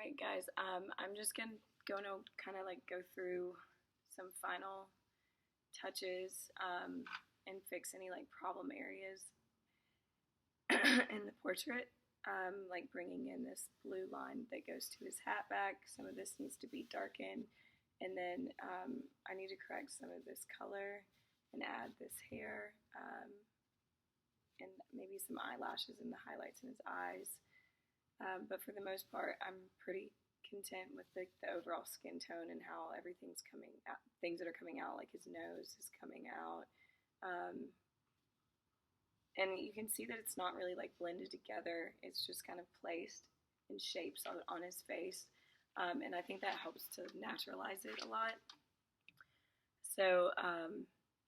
Alright guys, I'm just going to kind of like go through some final touches and fix any like problem areas in the portrait. Like bringing in this blue line that goes to his hat back. Some of this needs to be darkened, and then I need to correct some of this color and add this hair and maybe some eyelashes and the highlights in his eyes. But for the most part, I'm pretty content with the overall skin tone and how everything's coming out. Things that are coming out, like his nose is coming out. And you can see that it's not really like blended together. It's just kind of placed in shapes on his face. And I think that helps to naturalize it a lot. So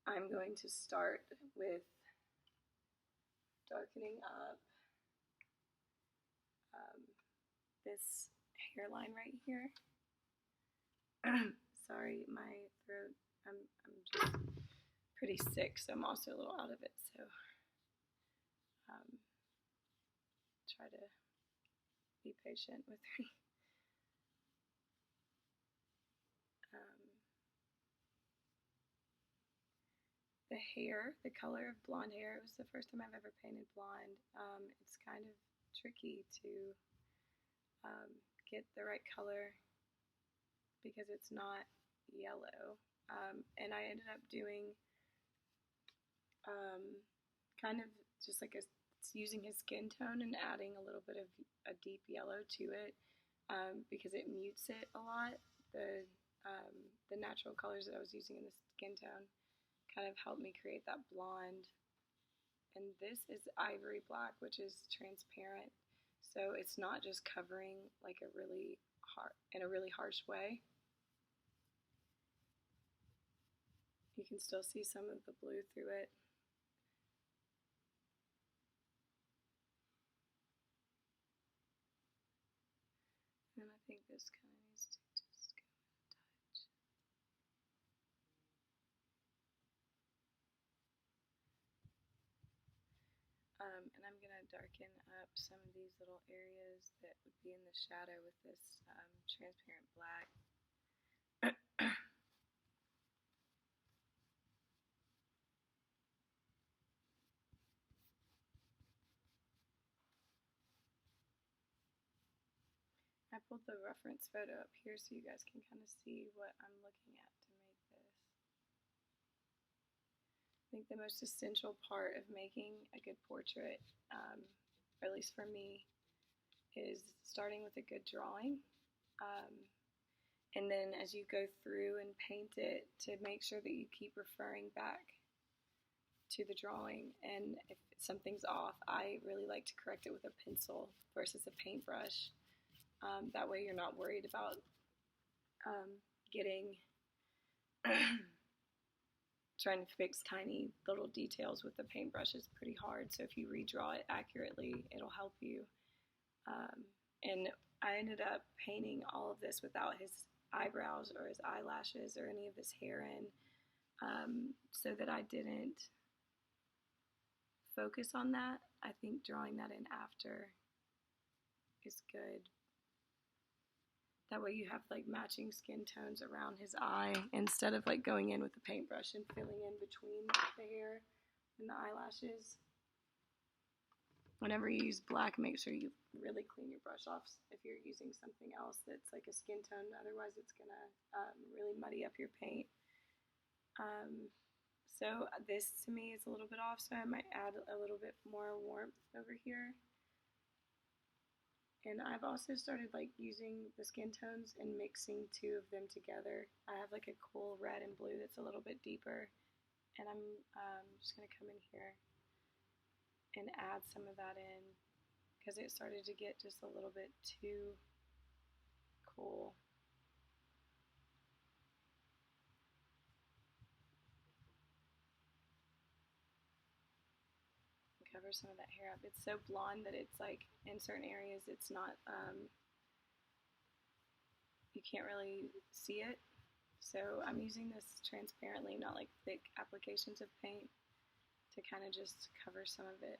I'm going to start with darkening up this hairline right here. Sorry, my throat, I'm just pretty sick, so I'm also a little out of it, so try to be patient with me. The hair, the color of blonde hair, it was the first time I've ever painted blonde. It's kind of tricky to get the right color because it's not yellow. And I ended up doing kind of just like using his skin tone and adding a little bit of a deep yellow to it because it mutes it a lot. The natural colors that I was using in the skin tone kind of helped me create that blonde. And this is ivory black, which is transparent. So it's not just covering like in a really harsh way. You can still see some of the blue through it. And I think this kind of needs to just go in a touch. And I'm going to darken up some of these little areas that would be in the shadow with this transparent black. I pulled the reference photo up here so you guys can kind of see what I'm looking at to make this. I think the most essential part of making a good portrait, or at least for me, is starting with a good drawing. And then as you go through and paint it, to make sure that you keep referring back to the drawing. And if something's off, I really like to correct it with a pencil versus a paintbrush. That way you're not worried about trying to fix tiny little details with the paintbrush is pretty hard. So if you redraw it accurately, it'll help you. And I ended up painting all of this without his eyebrows or his eyelashes or any of this hair in, so that I didn't focus on that. I think drawing that in after is good. That way you have like matching skin tones around his eye instead of like going in with the paintbrush and filling in between the hair and the eyelashes. Whenever you use black, make sure you really clean your brush off if you're using something else that's like a skin tone. Otherwise it's gonna really muddy up your paint. So this to me is a little bit off, so I might add a little bit more warmth over here. And I've also started like using the skin tones and mixing two of them together. I have like a cool red and blue that's a little bit deeper, and I'm just gonna come in here and add some of that in because it started to get just a little bit too cool. Cover some of that hair up. It's so blonde that it's like in certain areas it's not, you can't really see it. So I'm using this transparently, not like thick applications of paint, to kind of just cover some of it.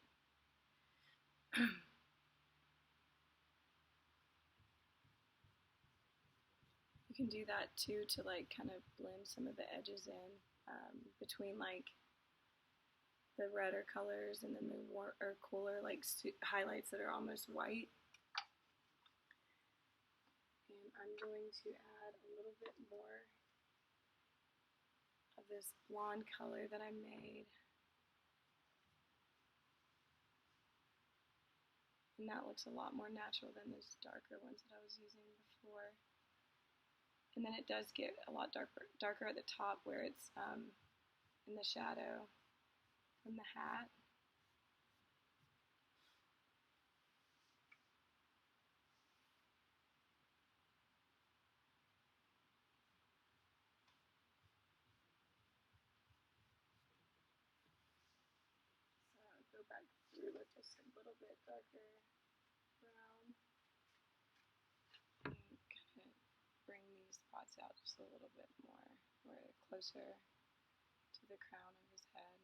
You can do that too to like kind of blend some of the edges in between like the redder colors and then the or cooler like highlights that are almost white. And I'm going to add a little bit more of this blonde color that I made. And that looks a lot more natural than those darker ones that I was using before. And then it does get a lot darker at the top where it's in the shadow from the hat. So I'll go back through with just a little bit darker brown and kind of bring these spots out just a little bit more where they're closer to the crown of his head.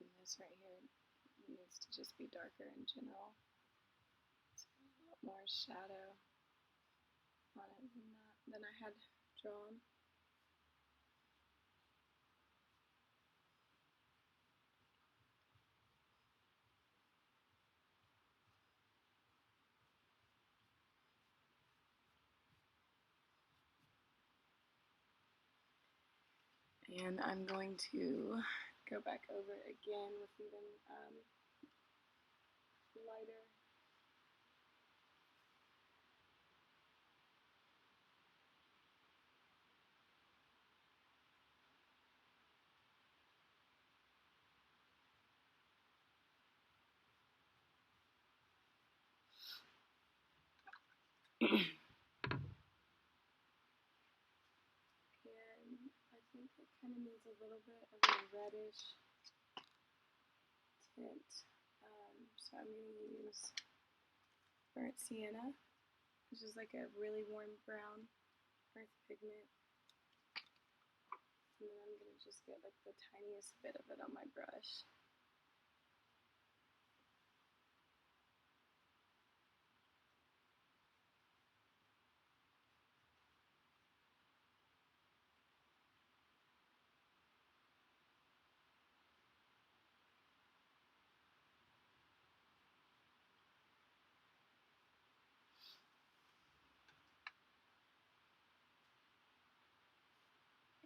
And this right here needs to just be darker in general. It's got a lot more shadow on it than I had drawn. And I'm going to go back over again with even lighter. And I think it kind of needs a little bit of a reddish tint. So I'm going to use burnt sienna, which is like a really warm brown earth pigment. And then I'm going to just get like the tiniest bit of it on my brush.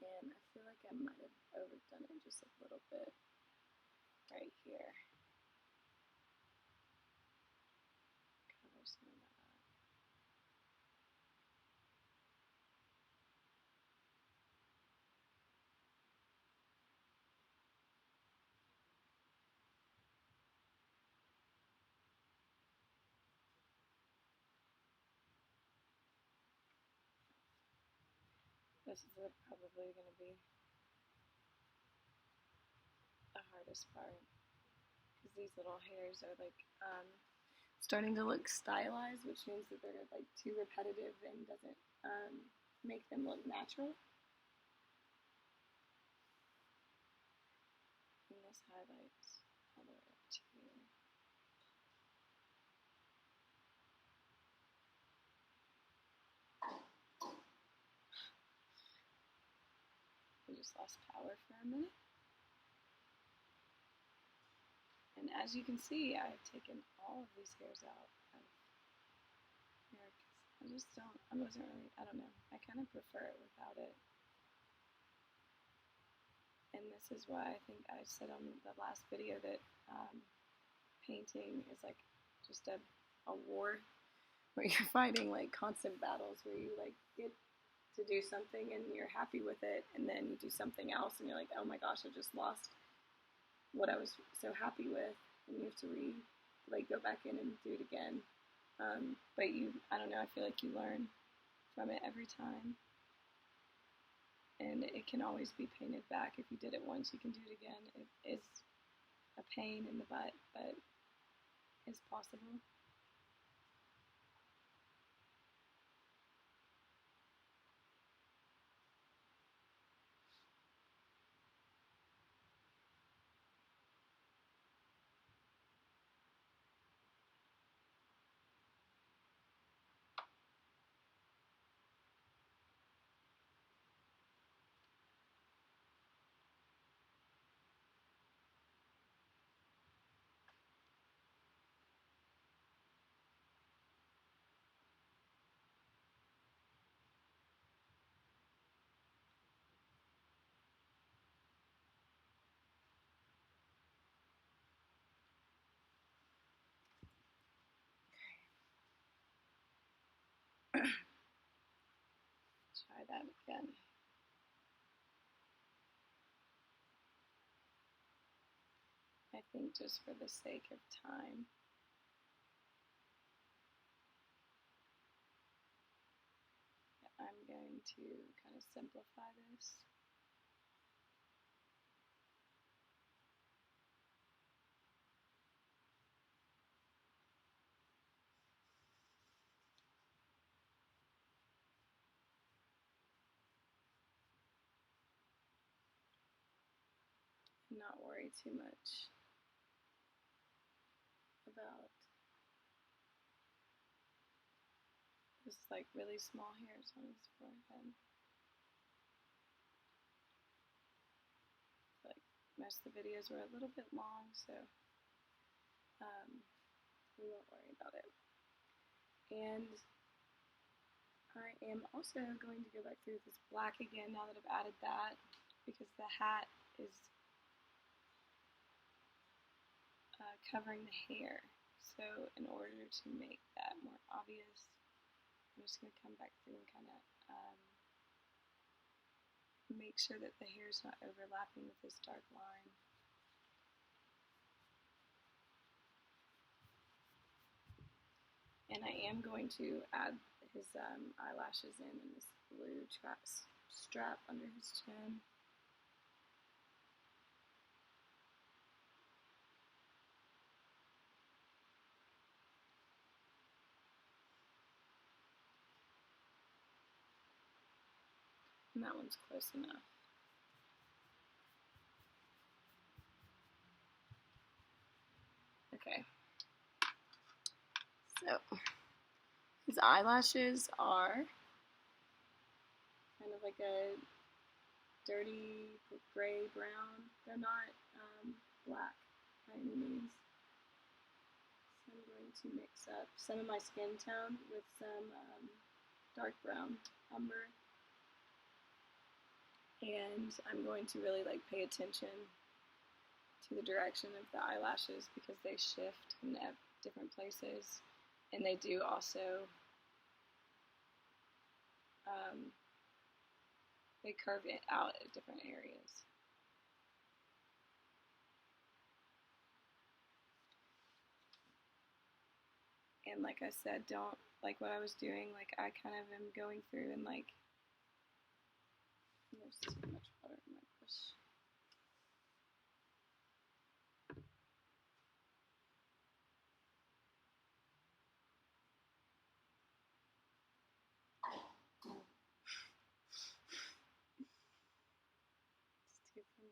And I feel like I might have overdone it just a little bit right here. Cover some of that up. This is probably going to be the hardest part because these little hairs are like starting to look stylized, which means that they're like too repetitive and doesn't make them look natural. And this highlights all the way up to here. I just lost power for a minute. And as you can see, I've taken all of these hairs out of here because I wasn't really, I don't know, I kind of prefer it without it. And this is why I think I said on the last video that painting is like just a war where you're fighting like constant battles where you like get to do something and you're happy with it, and then you do something else and you're like, oh my gosh, I just lost what I was so happy with, and you have to go back in and do it again. But I don't know, I feel like you learn from it every time. And it can always be painted back. If you did it once, you can do it again. It is a pain in the butt, but it's possible. Try that again. I think just for the sake of time. I'm going to kind of simplify this. Not worry too much about this like really small hairs on his forehead. Like most of the videos were a little bit long, so we won't worry about it. And I am also going to go back through this black again now that I've added that, because the hat is covering the hair. So in order to make that more obvious, I'm just going to come back through and kind of make sure that the hair is not overlapping with this dark line. And I am going to add his eyelashes in this blue strap under his chin. And that one's close enough. Okay. So his eyelashes are kind of like a dirty gray brown. They're not black by any means. So I'm going to mix up some of my skin tone with some dark brown umber. And I'm going to really like pay attention to the direction of the eyelashes because they shift in different places, and they do also they curve it out at different areas. And like I said, don't, like what I was doing, like I kind of am going through and like, there's too much water in my brush. It's too funny.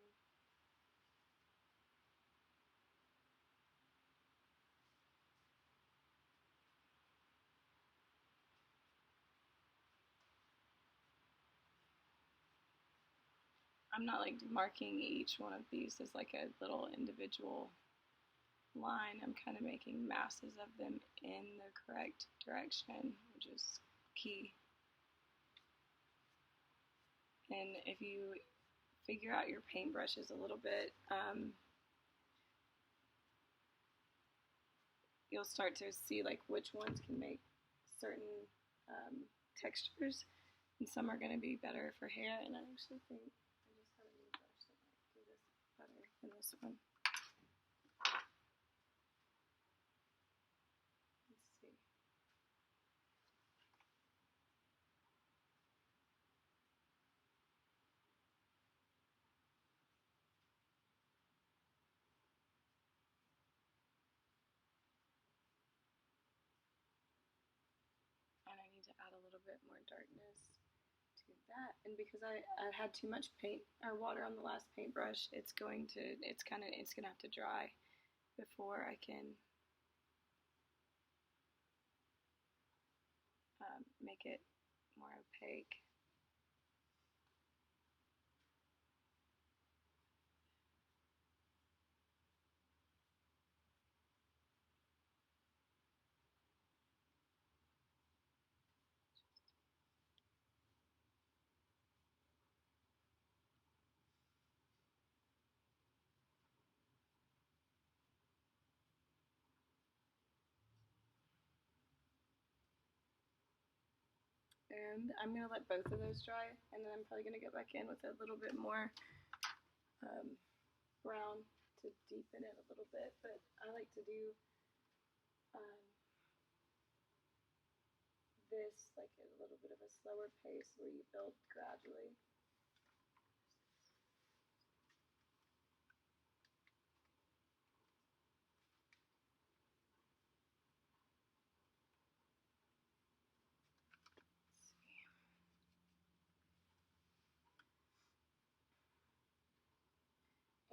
I'm not like marking each one of these as like a little individual line. I'm kind of making masses of them in the correct direction, which is key. And if you figure out your paintbrushes a little bit, you'll start to see like which ones can make certain textures, and some are going to be better for hair. And I actually think I just have a new brush that might do this better than this one. Let's see. bit more darkness to that. And because I had too much paint or water on the last paintbrush, it's gonna have to dry before I can make it more opaque. And I'm going to let both of those dry, and then I'm probably going to go back in with a little bit more brown to deepen it a little bit. But I like to do this like at a little bit of a slower pace where you build gradually.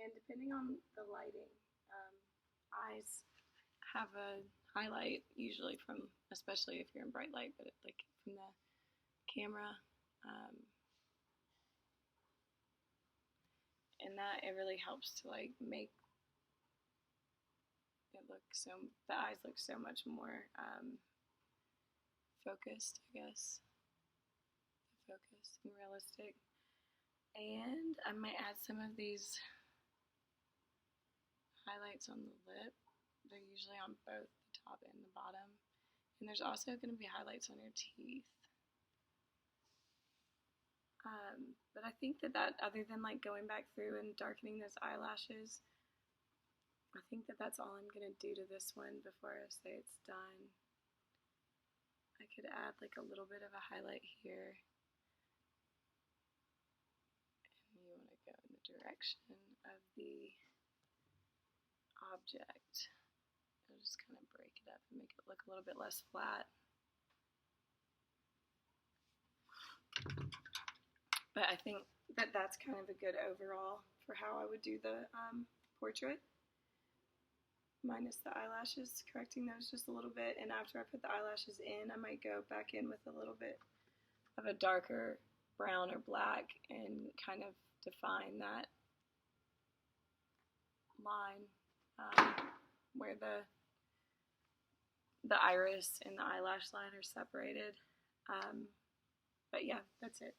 And depending on the lighting, eyes have a highlight usually from, especially if you're in bright light, but like from the camera, and that it really helps to like make it look so, the eyes look so much more focused, I guess, focused and realistic. And I might add some of these highlights on the lip. They're usually on both the top and the bottom. And there's also going to be highlights on your teeth. But I think that other than like going back through and darkening those eyelashes, I think that's all I'm going to do to this one before I say it's done. I could add like a little bit of a highlight here. And you want to go in the direction of the object. I'll just kind of break it up and make it look a little bit less flat. But I think that's kind of a good overall for how I would do the portrait. Minus the eyelashes, correcting those just a little bit. And after I put the eyelashes in, I might go back in with a little bit of a darker brown or black and kind of define that line where the iris and the eyelash line are separated. But yeah, that's it.